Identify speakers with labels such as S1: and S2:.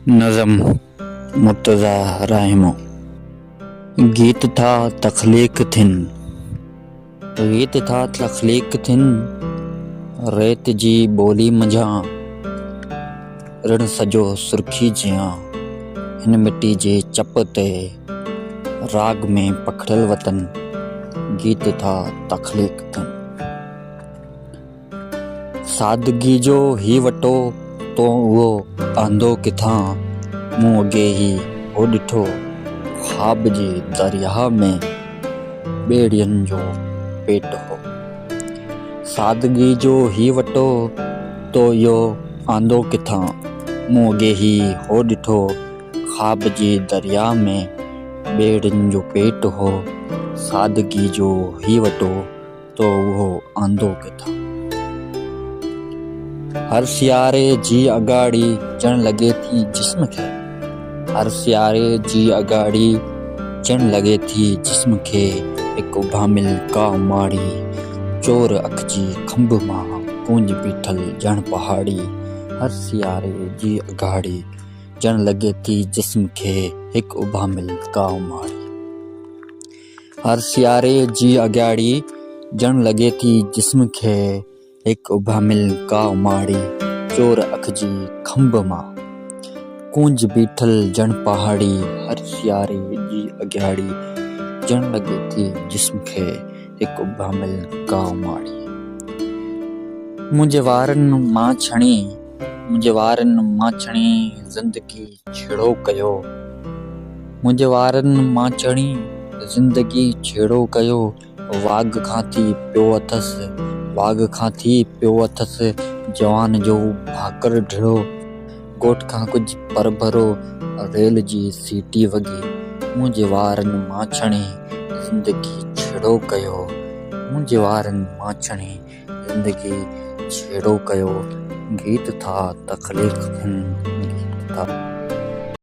S1: नज़म मुर्तज़ा राहिमो। गीत था तख्लीक थिन, गीत था तख्लीक थिन, रेत जी ॿोली मंझां ऋण सॼो सुर्खी जियां। हिन मिटी जे चप ते राग में पखड़ियल वतन, गीत था तख्लीक थिन। सादगी जो ही वटो तो उहो आंदो किथां, मूं अॻे ही हो ॾिठो ख़्वाब जे दरिया में ॿेड़ियुनि जो पेट हो। सादगी जो ही वटो तो इहो आंदो किथां, मूं अॻे ही हो ॾिठो ख़्वाब जे दरिया में ॿेड़ियुनि जो पेट हो। सादगी जो ही वटो तो उहो आंदो किथां। हर सियारे जी अगाड़ी ॼण लॻे थी जिस्म खे, हर सियारे जी अगाड़ी ॼण लॻे थी जिस्म खे। हिकु भामिल काउ माड़ी चोर अख जी खंभ मां गूंज बीठल ॼण पहाड़ी। हर सियारे जी अगाड़ी ॼण लॻे थी जिस्म खे, हिकु भामिल काउ माड़ी। हर सियारे जी अगाड़ी ॼण लॻे थी जिस्म खे, हिकु भामिल काउ माड़ी चोर अख जी खंभ मां गूंज बीठल ॼण पहाड़ी। हर सियारे जी अगाड़ी ॼण लॻे थी जिस्म खे, हिकु भामिल काउ माड़ी। मुंहिंजे वारनि मां छणी, मुंहिंजे वारनि मां छणी ज़िंदगी छेड़ो कयो, मुंहिंजे वारनि मां छणी ज़िंदगी छेड़ो कयो। वाघ खां थी पियो अथसि, वाघ खां थी पियो अथसि जवान जो भाकर ढिड़ो। ॻोठ खां कुझु पर भरो रेल जी सीटी वॻी, मुंहिंजे वारनि मां छणी ज़िंदगी छेड़ो कयो, मुंहिंजे वारनि मां छणी ज़िंदगी छेड़ो कयो। गीत था तख्लीक थिन, गीत था